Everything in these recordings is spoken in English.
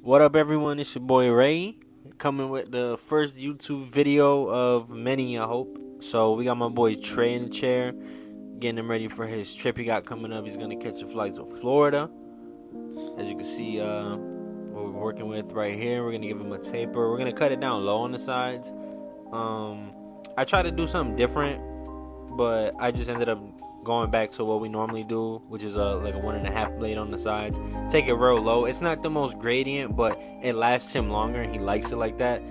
What up, everyone? It's your boy Ray, coming with the first YouTube video of many, I hope. So we got my boy Trey in the chair, getting him ready for his trip he got coming up. He's gonna catch a flight to Florida. As you can see, what we're working with right here, we're gonna give him a taper. We're gonna cut it down low on the sides. I tried to do something different, but I just ended up going back to what we normally do, which is like a 1.5 blade on the sides. Take it real low. It's not the most gradient, but it lasts him longer and he likes it like that.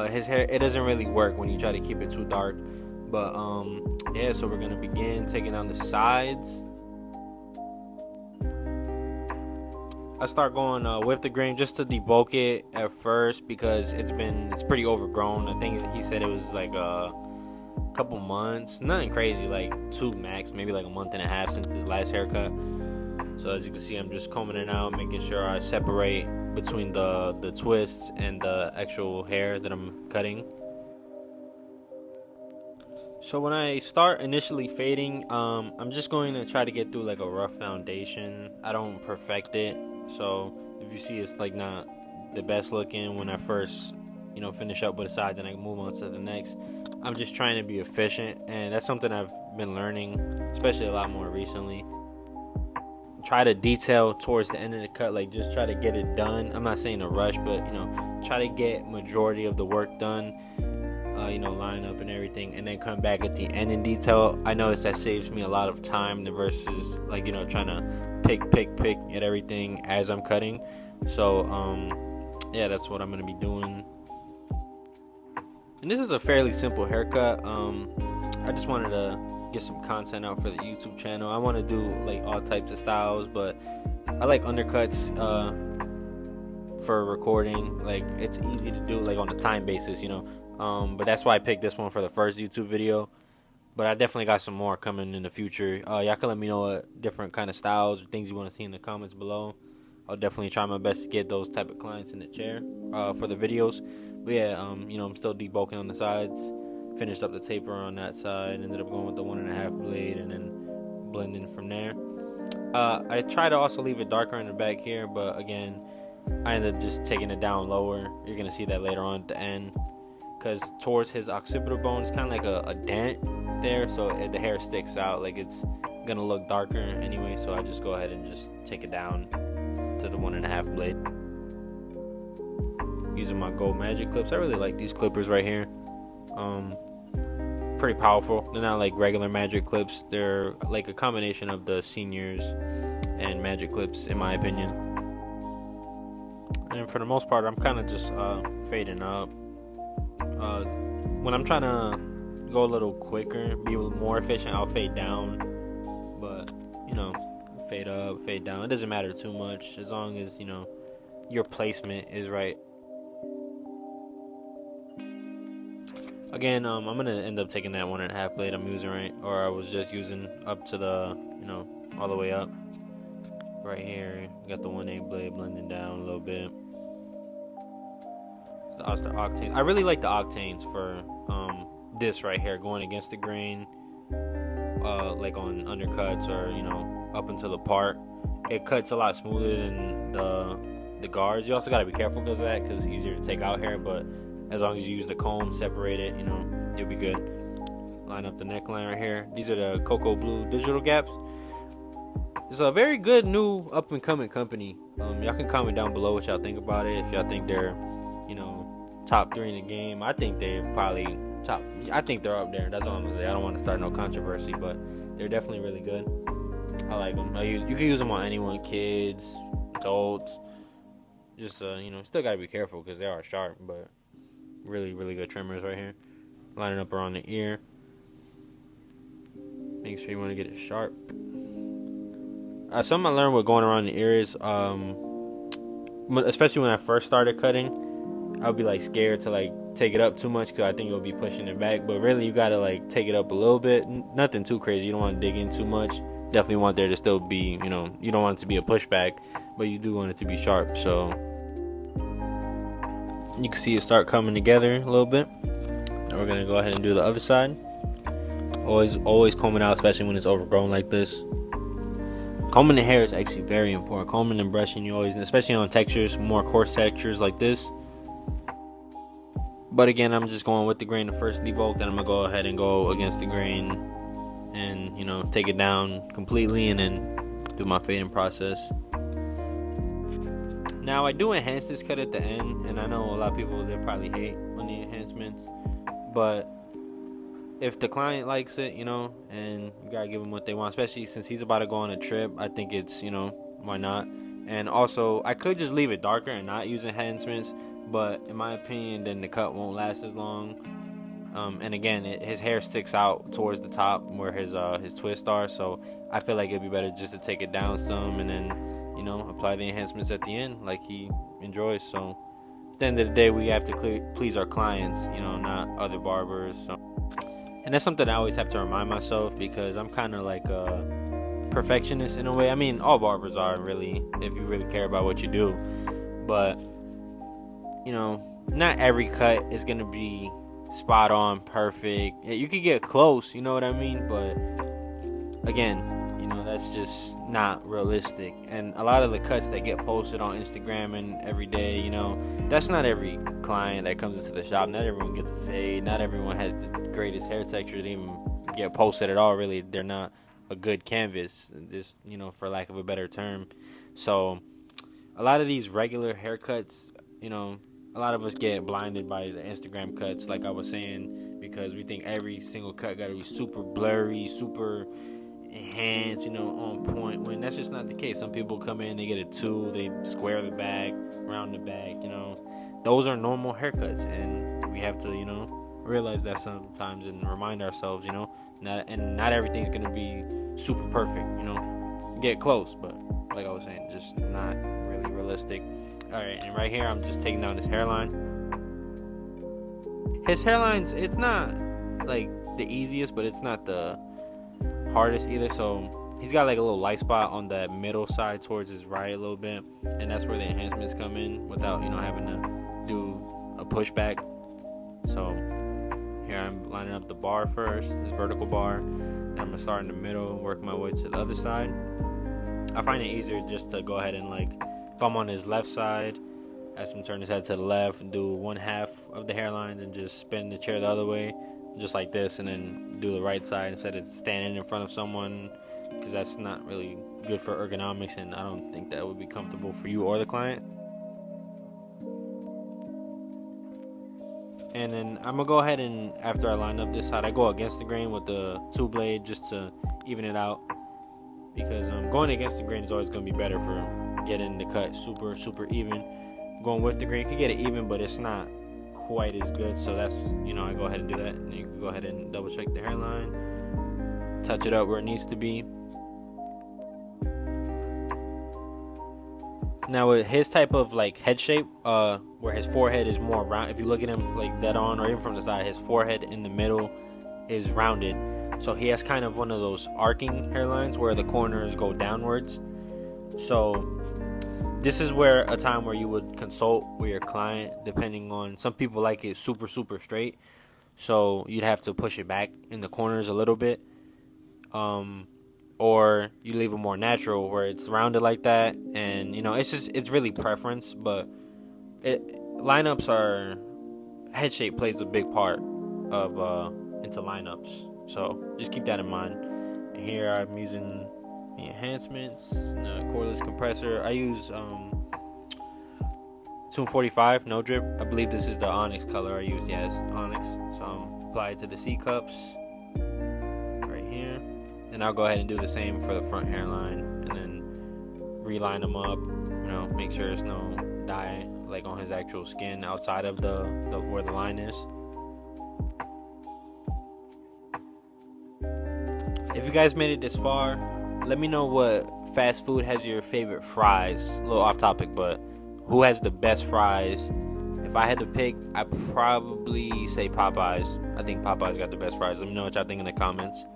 His hair, it doesn't really work when you try to keep it too dark, but yeah, so we're gonna begin taking down the sides. I start going with the grain just to debulk it at first because it's pretty overgrown. I think he said it was like couple months, nothing crazy, like 2 max, maybe like a month and a half since his last haircut. So as you can see, I'm just combing it out, making sure I separate between the twists and the actual hair that I'm cutting. So when I start initially fading, I'm just going to try to get through like a rough foundation. I don't perfect it, so if you see it's like not the best looking when I first finish up with a side, then I can move on to the next. I'm just trying to be efficient, and that's something I've been learning, especially a lot more recently. Try to detail towards the end of the cut, like just try to get it done. I'm not saying a rush, but try to get majority of the work done, line up and everything, and then come back at the end in detail. I notice that saves me a lot of time versus like trying to pick at everything as I'm cutting. So yeah, that's what I'm gonna be doing. And this is a fairly simple haircut. I just wanted to get some content out for the YouTube channel. I want to do like all types of styles, but I like undercuts for recording. Like it's easy to do like on a time basis, but that's why I picked this one for the first YouTube video. But I definitely got some more coming in the future. Y'all can let me know what different kind of styles or things you want to see in the comments below. I'll definitely try my best to get those type of clients in the chair for the videos. But yeah, I'm still debulking on the sides. Finished up the taper on that side. Ended up going with the 1.5 blade and then blending from there. I try to also leave it darker in the back here, but again, I ended up just taking it down lower. You're gonna see that later on at the end, because towards his occipital bone, it's kind of like a dent there, so the hair sticks out. Like it's gonna look darker anyway. So I just go ahead and just take it down to the 1.5 blade. Using my gold magic clips. I really like these clippers right here. Pretty powerful. They're not like regular magic clips. They're like a combination of the seniors and magic clips, in my opinion. And for the most part, I'm kind of just fading up. When I'm trying to go a little quicker, be a little more efficient, I'll fade down. But fade up, fade down. It doesn't matter too much as long as your placement is right. Again, I'm gonna end up taking that 1.5 blade I'm using, right, or I was just using up to the all the way up. Right here, got the 1/8 blade blending down a little bit. It's the octanes. I really like the octanes for this right here, going against the grain, like on undercuts or up into the part. It cuts a lot smoother than the guards. You also gotta be careful because of that, because it's easier to take out hair, but as long as you use the comb, separate it, you'll be good. Line up the neckline right here. These are the Cocoa Blue digital gaps. It's a very good new up and coming company. Y'all can comment down below what y'all think about it. If y'all think they're top 3 in the game, I think they're probably top. I think they're up there. That's all I'm gonna say. I don't want to start no controversy, but they're definitely really good. I like them. You can use them on anyone, kids, adults. Just still gotta be careful because they are sharp, but really good trimmers right here. Lining up around the ear. Make sure you want to get it sharp. Something I learned with going around the ear is, especially when I first started cutting, I would be like scared to like take it up too much because I think it'll be pushing it back. But really, you gotta like take it up a little bit. Nothing too crazy. You don't want to dig in too much. Definitely want there to still be, you don't want it to be a pushback, but you do want it to be sharp. So you can see it start coming together a little bit. Now we're gonna go ahead and do the other side. Always comb it out, especially when it's overgrown like this. Combing the hair is actually very important. Combing and brushing, you always, especially on textures, more coarse textures like this. But again, I'm just going with the grain to first debulk, then I'm gonna go ahead and go against the grain and, you know, take it down completely and then do my fading process. Now I do enhance this cut at the end, and I know a lot of people, they'll probably hate on the enhancements, but if the client likes it, you know, and you gotta give them what they want, especially since he's about to go on a trip, I think it's, you know, why not? And also, I could just leave it darker and not use enhancements, but in my opinion, then the cut won't last as long. And again, his hair sticks out towards the top where his twists are, so I feel like it'd be better just to take it down some and then, you know, apply the enhancements at the end like he enjoys. So at the end of the day, we have to please our clients, you know, not other barbers. So, and that's something I always have to remind myself, because I'm kind of like a perfectionist in a way. I mean, all barbers are, really, if you really care about what you do, but you know, not every cut is gonna be spot on, perfect. You could get close, you know what I mean, but again, you know, that's just not realistic. And a lot of the cuts that get posted on Instagram and every day, you know, that's not every client that comes into the shop. Not everyone gets a fade, not everyone has the greatest hair texture to even get posted at all. Really, they're not a good canvas, just, you know, for lack of a better term. So a lot of these regular haircuts, you know, a lot of us get blinded by the Instagram cuts, like I was saying, because we think every single cut got to be super blurry, super enhanced, you know, on point, when that's just not the case. Some people come in, they get a 2, they square the back, round the back, you know. Those are normal haircuts, and we have to, you know, realize that sometimes and remind ourselves, you know, not everything's going to be super perfect, you know. Get close, but like I was saying, just not really realistic. Alright, and right here I'm just taking down his hairline. His hairline's, it's not like the easiest, but it's not the hardest either. So he's got like a little light spot on the middle side towards his right a little bit, and that's where the enhancements come in without, you know, having to do a pushback. So here I'm lining up the bar first, this vertical bar, then I'm gonna start in the middle, work my way to the other side. I find it easier just to go ahead and, like, if I'm on his left side, ask him to turn his head to the left and do one half of the hairlines and just spin the chair the other way, just like this, and then do the right side instead of standing in front of someone, because that's not really good for ergonomics, and I don't think that would be comfortable for you or the client. And then I'm gonna go ahead and, after I line up this side, I go against the grain with the 2 blade just to even it out, because going against the grain is always gonna be better for getting the cut super even. Going with the grain, you can get it even, but it's not quite as good. So that's, you know, I go ahead and do that, and you can go ahead and double check the hairline, touch it up where it needs to be. Now with his type of like head shape, where his forehead is more round, if you look at him like that on, or even from the side, his forehead in the middle is rounded. So he has kind of one of those arcing hairlines where the corners go downwards. So this is where a time where you would consult with your client, depending on, some people like it super straight, so you'd have to push it back in the corners a little bit, or you leave it more natural where it's rounded like that. And, you know, it's really preference, but lineups are, head shape plays a big part of into lineups, so just keep that in mind. And here I'm using the enhancements, the cordless compressor. I use 245 no drip. I believe this is the onyx color I use. Yes, onyx. So I'm apply it to the C cups right here, and I'll go ahead and do the same for the front hairline, and then reline them up, you know, make sure there's no dye like on his actual skin outside of the where the line is. If you guys made it this far, let me know what fast food has your favorite fries. A little off topic, but who has the best fries? If I had to pick, I'd probably say Popeyes. I think Popeyes got the best fries. Let me know what y'all think in the comments.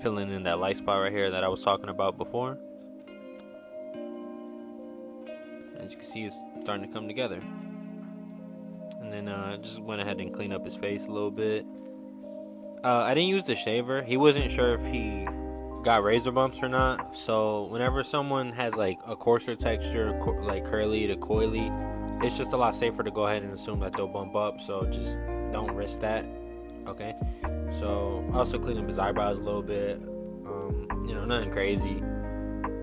Filling in that light spot right here that I was talking about before. As you can see, it's starting to come together. And And then just went ahead and cleaned up his face a little bit. I didn't use the shaver. He wasn't sure if he got razor bumps or not. So whenever someone has like a coarser texture, like curly to coily, it's just a lot safer to go ahead and assume that they'll bump up. So just don't risk that. Okay. So I also cleaned up his eyebrows a little bit. Nothing crazy.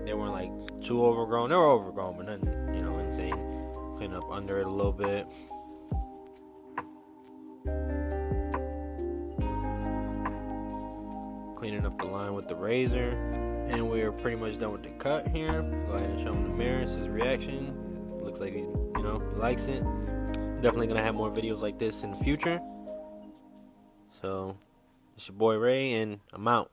They weren't like too overgrown. They were overgrown, but nothing, insane. Clean up under it a little bit. Cleaning up the line with the razor. And we are pretty much done with the cut here. Go ahead and show him the mirror. It's his reaction. Looks like he likes it. Definitely gonna have more videos like this in the future. So, it's your boy Ray, and I'm out.